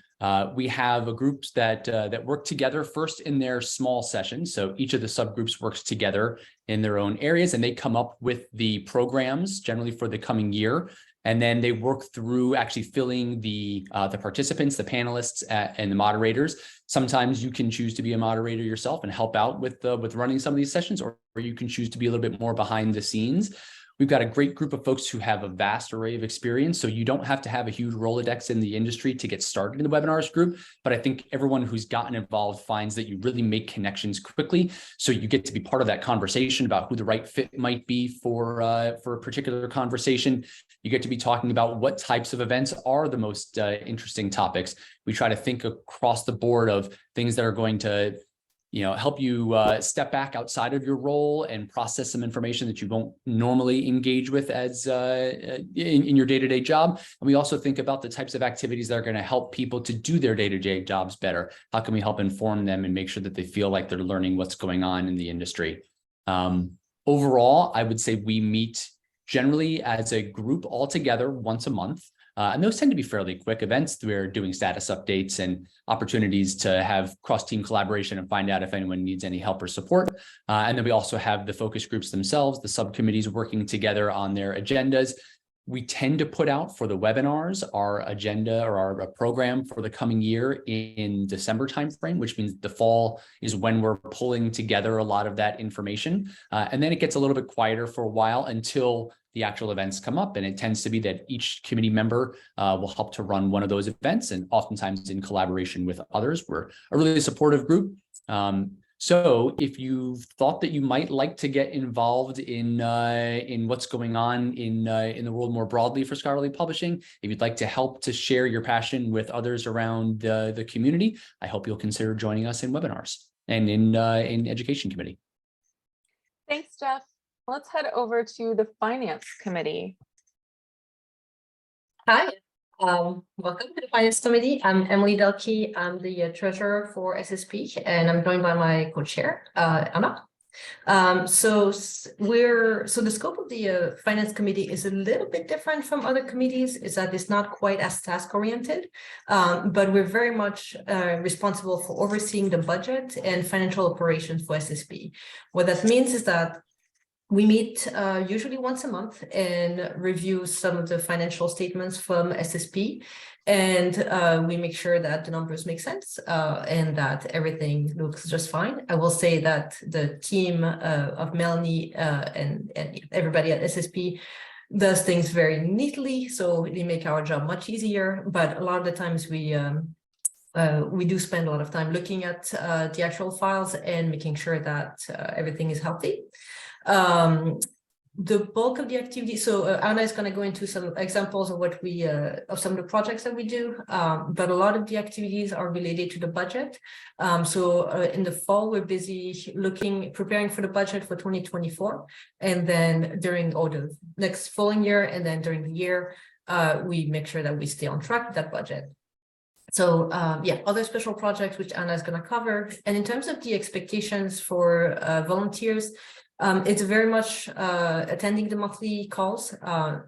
We have groups that work together first in their small sessions. So each of the subgroups works together in their own areas, and they come up with the programs generally for the coming year. And then they work through actually filling the participants, the panelists, and the moderators. Sometimes you can choose to be a moderator yourself and help out with running some of these sessions, or you can choose to be a little bit more behind the scenes. We've got a great group of folks who have a vast array of experience, so you don't have to have a huge Rolodex in the industry to get started in the webinars group. But I think everyone who's gotten involved finds that you really make connections quickly, so you get to be part of that conversation about who the right fit might be for a particular conversation. You get to be talking about what types of events are the most interesting topics. We try to think across the board of things that are going to help you step back outside of your role and process some information that you won't normally engage with as in your day-to-day job. And we also think about the types of activities that are going to help people to do their day-to-day jobs better. How can we help inform them and make sure that they feel like they're learning what's going on in the industry? Overall, I would say we meet generally as a group all together once a month. And those tend to be fairly quick events. We're doing status updates and opportunities to have cross-team collaboration and find out if anyone needs any help or support. And then we also have the focus groups themselves, the subcommittees working together on their agendas. We tend to put out for the webinars our agenda or our program for the coming year in December timeframe, which means the fall is when we're pulling together a lot of that information. And then it gets a little bit quieter for a while until the actual events come up. And it tends to be that each committee member will help to run one of those events, and oftentimes in collaboration with others. We're a really supportive group. So if you thought that you might like to get involved in what's going on in the world more broadly for scholarly publishing, if you'd like to help to share your passion with others around the community, I hope you'll consider joining us in webinars and in education committee. Thanks, Jeff. Let's head over to the Finance Committee. Hi, welcome to the Finance Committee. I'm Emily Delkey. I'm the treasurer for SSP, and I'm joined by my co-chair, Anna. So the scope of the Finance Committee is a little bit different from other committees, is that it's not quite as task-oriented, but we're very much responsible for overseeing the budget and financial operations for SSP. What that means is that we meet usually once a month and review some of the financial statements from SSP, and we make sure that the numbers make sense and that everything looks just fine. I will say that the team of Melanie and everybody at SSP does things very neatly, so they make our job much easier. But a lot of the times we do spend a lot of time looking at the actual files and making sure that everything is healthy. The bulk of the activity, so Anna is going to go into some examples of what we of some of the projects that we do, but a lot of the activities are related to the budget. In the fall, we're busy preparing for the budget for 2024, and then during the next following year, and then during the year, we make sure that we stay on track with that budget. So other special projects which Anna is going to cover. And in terms of the expectations for volunteers, it's very much attending the monthly calls.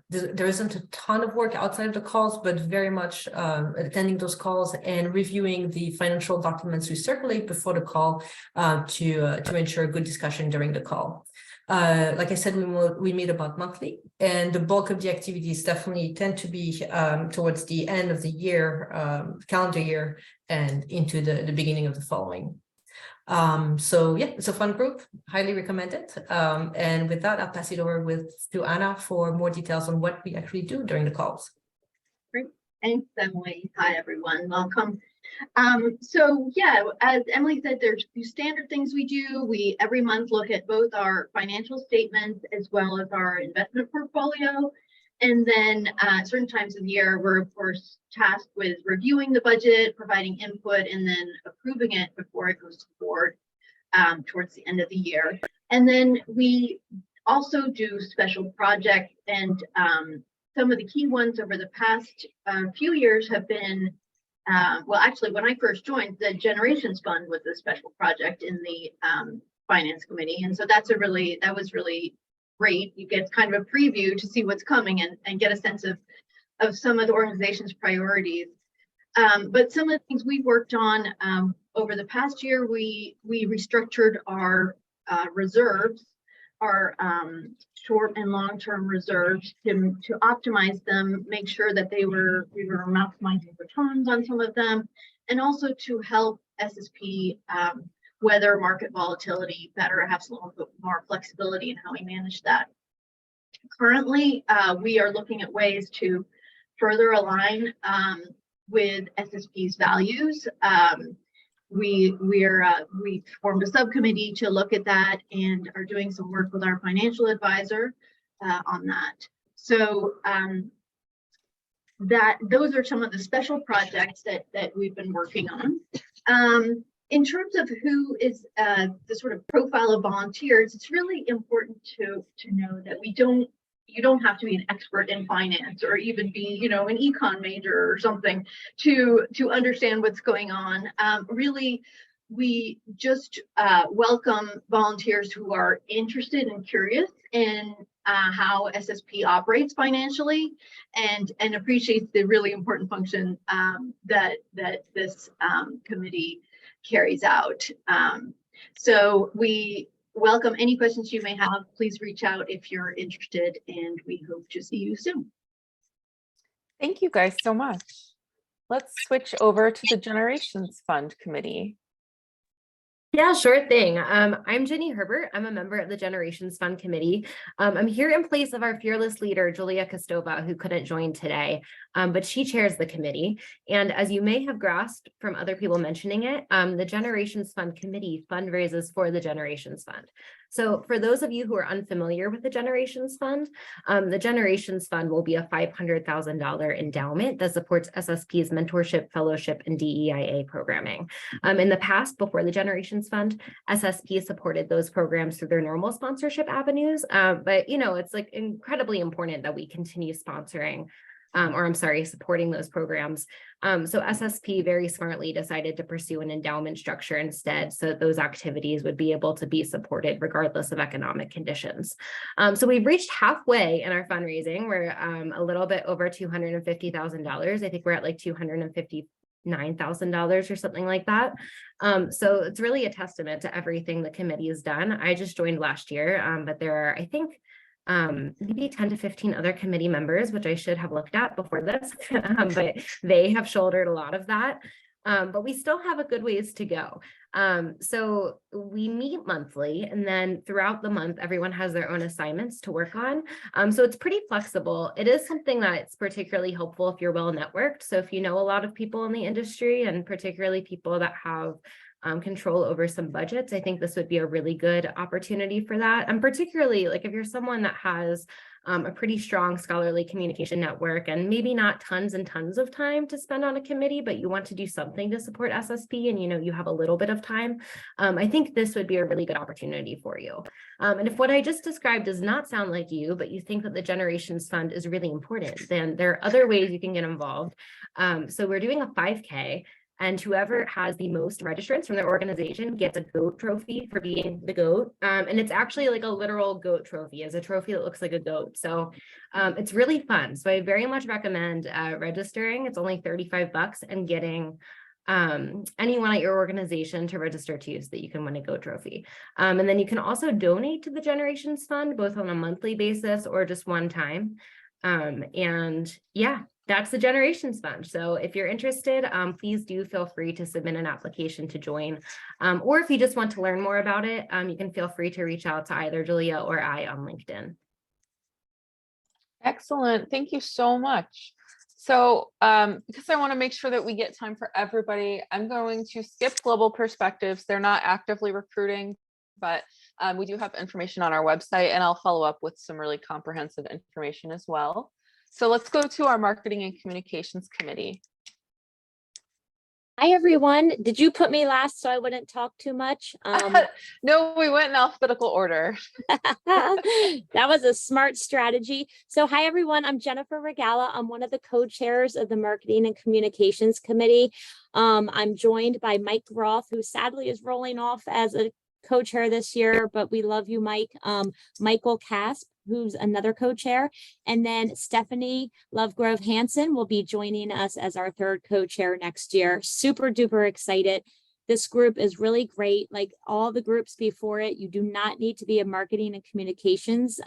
There isn't a ton of work outside of the calls, but very much attending those calls and reviewing the financial documents we circulate before the call to ensure good discussion during the call. Like I said, we meet about monthly, and the bulk of the activities definitely tend to be towards the end of the year, calendar year, and into the beginning of the following. It's a fun group, highly recommend it. And with that, I'll pass it over to Anna for more details on what we actually do during the calls. Great, thanks, Emily. Hi, everyone, welcome. So yeah, as Emily said, there's these standard things we do. We every month look at both our financial statements as well as our investment portfolio. And then certain times of the year, we're of course tasked with reviewing the budget, providing input, and then approving it before it goes to the board towards the end of the year. And then we also do special projects, and some of the key ones over the past few years have been, well, actually, when I first joined, the Generations Fund was a special project in the Finance Committee. And so that was really great. You get kind of a preview to see what's coming and get a sense of some of the organization's priorities. But some of the things we worked on over the past year, we restructured our reserves, our short and long-term reserves to optimize them, make sure that we were maximizing returns on some of them, and also to help SSP weather market volatility better, have a little bit more flexibility in how we manage that. Currently, we are looking at ways to further align with SSP's values. We formed a subcommittee to look at that and are doing some work with our financial advisor on that. So those are some of the special projects that we've been working on. In terms of who is the sort of profile of volunteers, it's really important to know that you don't have to be an expert in finance or even be, an econ major or something to understand what's going on. Really, we just welcome volunteers who are interested and curious in how SSP operates financially and appreciates the really important function that this committee carries out. So we welcome any questions you may have. Please reach out if you're interested, and we hope to see you soon. Thank you guys so much. Let's switch over to the Generations Fund Committee. Yeah, sure thing. I'm Jenny Herbert. I'm a member of the Generations Fund Committee. I'm here in place of our fearless leader, Julia Kostova, who couldn't join today, but she chairs the committee. And as you may have grasped from other people mentioning it, the Generations Fund Committee fundraises for the Generations Fund. So for those of you who are unfamiliar with the Generations Fund will be a $500,000 endowment that supports SSP's mentorship, fellowship, and DEIA programming. In the past, before the Generations Fund, SSP supported those programs through their normal sponsorship avenues, but it's like incredibly important that we continue sponsoring supporting those programs. So SSP very smartly decided to pursue an endowment structure instead, so that those activities would be able to be supported regardless of economic conditions. So we've reached halfway in our fundraising. We're a little bit over $250,000. I think we're at like $259,000 or something like that. So it's really a testament to everything the committee has done. I just joined last year, but there are, I think, maybe 10 to 15 other committee members, which I should have looked at before this, but they have shouldered a lot of that. But we still have a good ways to go. So we meet monthly, and then throughout the month, everyone has their own assignments to work on. So it's pretty flexible. It is something that's particularly helpful if you're well networked. So if you know a lot of people in the industry, and particularly people that have control over some budgets, I think this would be a really good opportunity for that. And particularly like if you're someone that has a pretty strong scholarly communication network and maybe not tons and tons of time to spend on a committee, but you want to do something to support SSP and you have a little bit of time, I think this would be a really good opportunity for you. And if what I just described does not sound like you, but you think that the Generations Fund is really important, then there are other ways you can get involved. So we're doing a 5K. And whoever has the most registrants from their organization gets a goat trophy for being the goat. And it's actually like a literal goat trophy. It's a trophy that looks like a goat. So it's really fun. So I very much recommend registering. It's only $35 and getting anyone at your organization to register too, so that you can win a goat trophy. And then you can also donate to the Generations Fund, both on a monthly basis or just one time. And yeah, that's the Generations Fund. So if you're interested, please do feel free to submit an application to join. Or if you just want to learn more about it, you can feel free to reach out to either Julia or I on LinkedIn. Excellent. Thank you so much. So because I want to make sure that we get time for everybody, I'm going to skip Global Perspectives. They're not actively recruiting, but we do have information on our website, and I'll follow up with some really comprehensive information as well. So let's go to our Marketing and Communications Committee. Hi, everyone. Did you put me last so I wouldn't talk too much? No, we went in alphabetical order. That was a smart strategy. So hi, everyone. I'm Jennifer Regala. I'm one of the co-chairs of the Marketing and Communications Committee. I'm joined by Mike Roth, who sadly is rolling off as a co-chair this year, but we love you, Mike. Michael Casp, who's another co-chair, and then Stephanie Lovegrove Hansen will be joining us as our third co-chair next year. Super duper excited. This group is really great. Like all the groups before it, you do not need to be a marketing and communications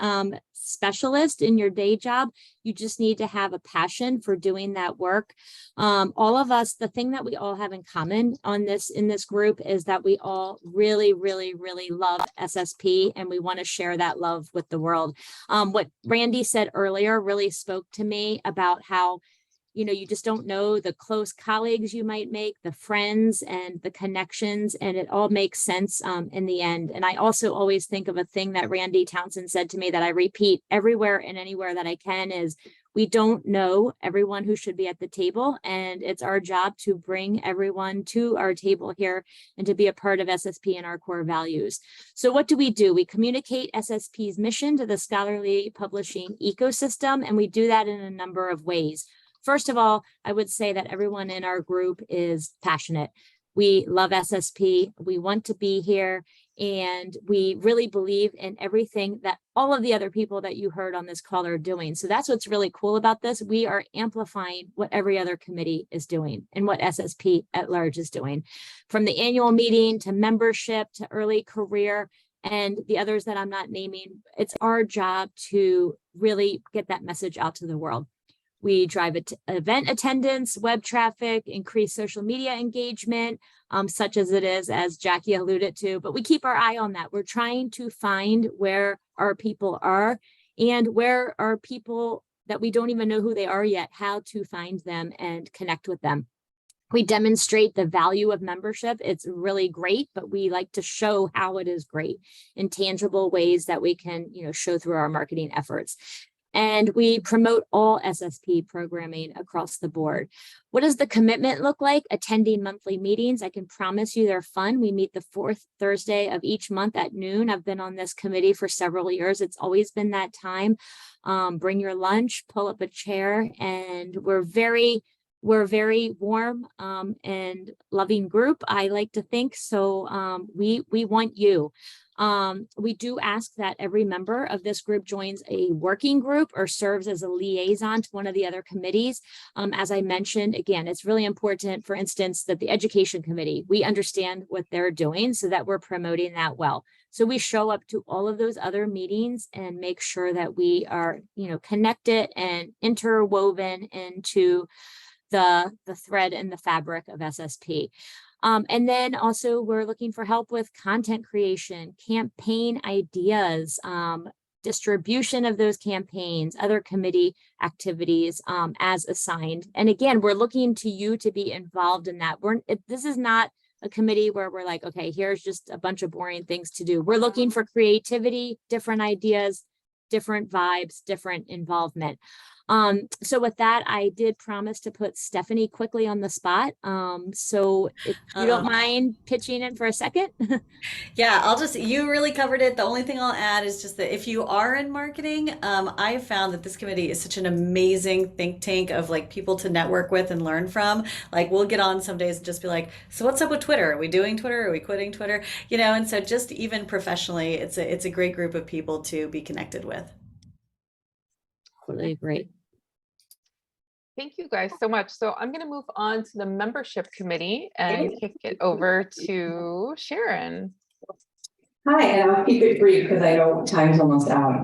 specialist in your day job. You just need to have a passion for doing that work. All of us, the thing that we all have in common in this group is that we all really, really, really love SSP, and we want to share that love with the world. What Randy said earlier really spoke to me about how, you know, you just don't know the close colleagues you might make, the friends and the connections, and it all makes sense in the end. And I also always think of a thing that Randy Townsend said to me that I repeat everywhere and anywhere that I can is, we don't know everyone who should be at the table, and it's our job to bring everyone to our table here and to be a part of SSP and our core values. So what do? We communicate SSP's mission to the scholarly publishing ecosystem, and we do that in a number of ways. First of all, I would say that everyone in our group is passionate. We love SSP. We want to be here, and we really believe in everything that all of the other people that you heard on this call are doing. So that's what's really cool about this. We are amplifying what every other committee is doing and what SSP at large is doing. From the annual meeting to membership to early career and the others that I'm not naming, it's our job to really get that message out to the world. We drive event attendance, web traffic, increase social media engagement, such as it is, as Jackie alluded to, but we keep our eye on that. We're trying to find where our people are and where are people that we don't even know who they are yet, how to find them and connect with them. We demonstrate the value of membership. It's really great, but we like to show how it is great in tangible ways that we can, show through our marketing efforts. And we promote all SSP programming across the board. What does the commitment look like? Attending monthly meetings. I can promise you they're fun. We meet the fourth Thursday of each month at noon. I've been on this committee for several years. It's always been that time. Bring your lunch, pull up a chair, and we're very warm and loving group, I like to think. So we want you. We do ask that every member of this group joins a working group or serves as a liaison to one of the other committees. As I mentioned, again, it's really important, for instance, that the education committee, we understand what they're doing so that we're promoting that well. So we show up to all of those other meetings and make sure that we are, connected and interwoven into the thread and the fabric of SSP. And then also we're looking for help with content creation, campaign ideas, distribution of those campaigns, other committee activities as assigned. And again, we're looking to you to be involved in that. This is not a committee where we're like, okay, here's just a bunch of boring things to do. We're looking for creativity, different ideas, different vibes, different involvement. So with that, I did promise to put Stephanie quickly on the spot. So if you don't mind pitching in for a second. Yeah, you really covered it. The only thing I'll add is just that if you are in marketing, I've found that this committee is such an amazing think tank of people to network with and learn from. We'll get on some days and just be like, so what's up with Twitter? Are we doing Twitter? Are we quitting Twitter? And so just even professionally, it's a great group of people to be connected with. Really great. Thank you guys so much. So I'm going to move on to the membership committee and kick it over to Sharon. Hi, and I'll keep it brief because I know time's almost out.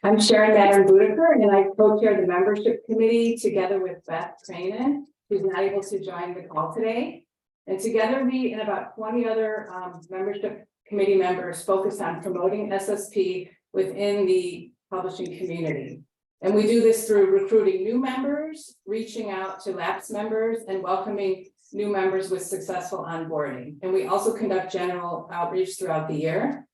I'm Sharon Madden-Budiker, and I co-chair the membership committee together with Beth Trainin, who's not able to join the call today. And together we and about 20 other membership committee members focus on promoting SSP within the publishing community. And we do this through recruiting new members, reaching out to lapsed members, and welcoming new members with successful onboarding. And we also conduct general outreach throughout the year.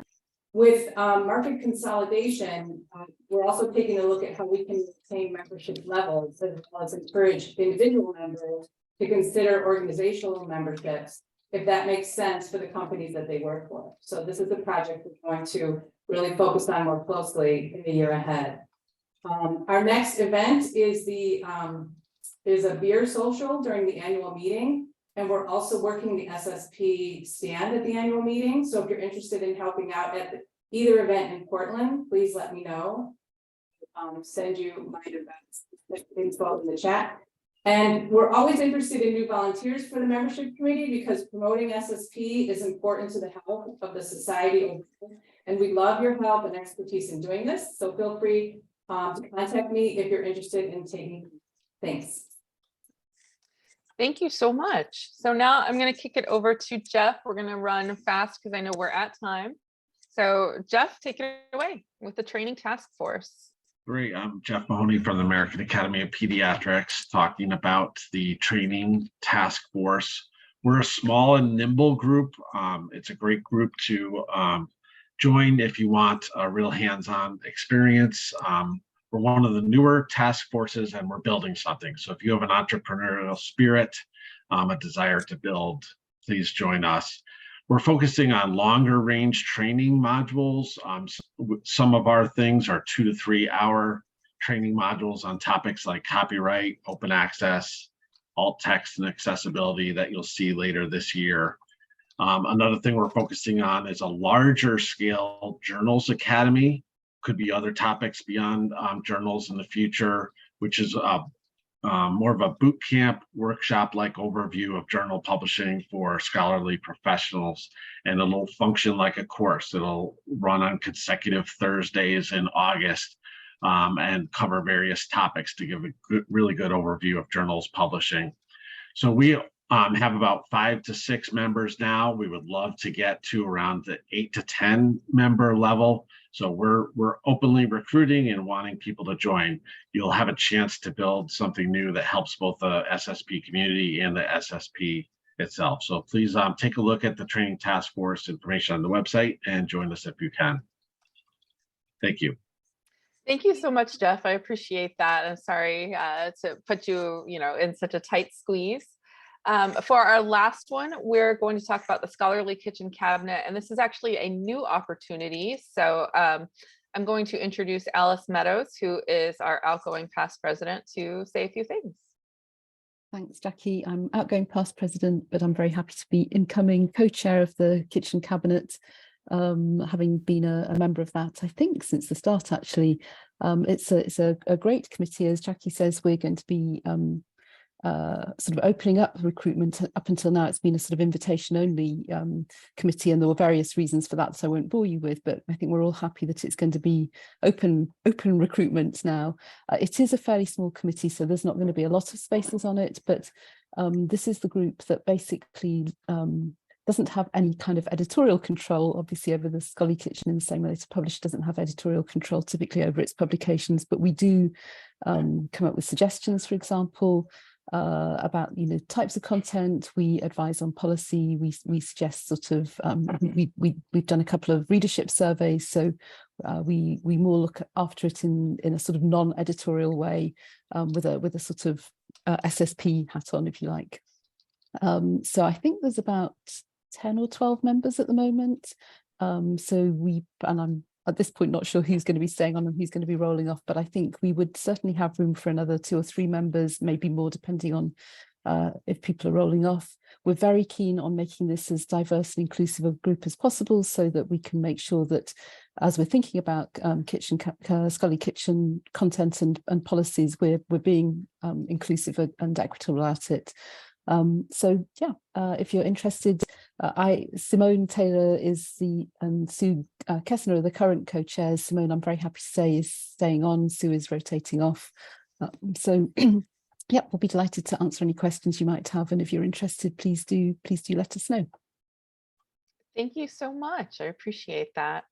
With market consolidation, we're also taking a look at how we can maintain membership levels as well as encourage individual members to consider organizational memberships if that makes sense for the companies that they work for. So this is a project we're going to really focus on more closely in the year ahead. Our next event is a beer social during the annual meeting. And we're also working the SSP stand at the annual meeting. So if you're interested in helping out at either event in Portland, please let me know. Send you my events info in the chat. And we're always interested in new volunteers for the membership committee because promoting SSP is important to the health of the society overall. And we love your help and expertise in doing this. So feel free to contact me if you're interested in taking. Thanks. Thank you so much. So now I'm going to kick it over to Jeff. We're going to run fast because I know we're at time. So Jeff, take it away with the training task force. Great. I'm Jeff Mahoney from the American Academy of Pediatrics, talking about the training task force. We're a small and nimble group. It's a great group to join if you want a real hands-on experience. We're one of the newer task forces and we're building something. So if you have an entrepreneurial spirit, a desire to build, please join us. We're focusing on longer range training modules. Some of our things are 2 to 3 hour training modules on topics like copyright, open access, alt text and accessibility that you'll see later this year. Another thing we're focusing on is a larger scale journals academy. Could be other topics beyond journals in the future, which is more of a boot camp workshop-like overview of journal publishing for scholarly professionals, and it'll function like a course. It'll run on consecutive Thursdays in August and cover various topics to give a really good overview of journals publishing. So we have about 5 to 6 members now. We would love to get to around the 8 to 10 member level. So we're openly recruiting and wanting people to join. You'll have a chance to build something new that helps both the SSP community and the SSP itself. So please take a look at the training task force information on the website and join us if you can. Thank you. Thank you so much, Jeff. I appreciate that. I'm sorry to put you, in such a tight squeeze. For our last one, we're going to talk about the Scholarly Kitchen Cabinet, and this is actually a new opportunity. So I'm going to introduce Alice Meadows, who is our outgoing past president, to say a few things. Thanks, Jackie. I'm outgoing past president, but I'm very happy to be incoming co-chair of the Kitchen Cabinet, having been a member of that, I think, since the start, actually. It's a great committee. As Jackie says, we're going to be sort of opening up recruitment. Up until now, it's been a sort of invitation only committee, and there were various reasons for that, so I won't bore you with, but I think we're all happy that it's going to be open recruitment now. It is a fairly small committee, so there's not going to be a lot of spaces on it, but this is the group that basically doesn't have any kind of editorial control, obviously, over the Scholarly Kitchen, in the same way that a publisher doesn't have editorial control typically over its publications, but we do come up with suggestions, for example, about types of content. We advise on policy. We suggest sort of we've done a couple of readership surveys, so we more look after it in a sort of non-editorial way, with a sort of SSP hat on, if you like. So I think there's about 10 or 12 members at the moment. And I'm at this point not sure who's going to be staying on and who's going to be rolling off, but I think we would certainly have room for another 2 or 3 members, maybe more, depending on if people are rolling off. We're very keen on making this as diverse and inclusive a group as possible, so that we can make sure that as we're thinking about Scholarly Kitchen content and policies, we're being inclusive and equitable at it. So yeah, if you're interested, Simone Taylor and Sue Kessner are the current co-chairs. Simone, I'm very happy to say, is staying on. Sue is rotating off. So yeah, we'll be delighted to answer any questions you might have. And if you're interested, please do let us know. Thank you so much. I appreciate that.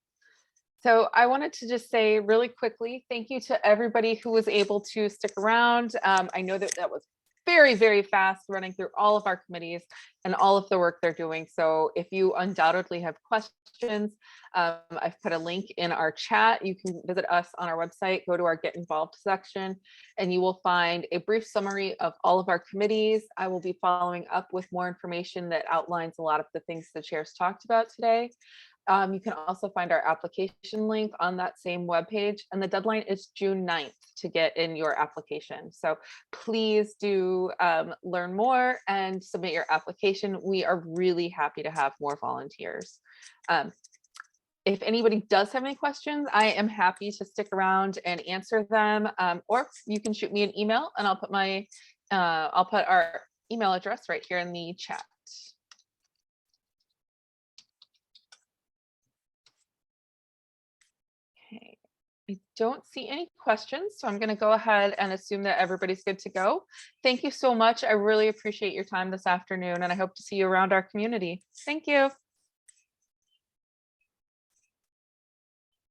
So I wanted to just say really quickly, thank you to everybody who was able to stick around. I know that that was very, very fast running through all of our committees and all of the work they're doing. So if you undoubtedly have questions, I've put a link in our chat. You can visit us on our website, go to our Get Involved section, and you will find a brief summary of all of our committees. I will be following up with more information that outlines a lot of the things the chairs talked about today. You can also find our application link on that same webpage, and the deadline is June 9th to get in your application. So please do learn more and submit your application. We are really happy to have more volunteers. If anybody does have any questions, I am happy to stick around and answer them, or you can shoot me an email and I'll put our email address right here in the chat. Okay, I don't see any questions, so I'm going to go ahead and assume that everybody's good to go. Thank you so much. I really appreciate your time this afternoon, and I hope to see you around our community. Thank you.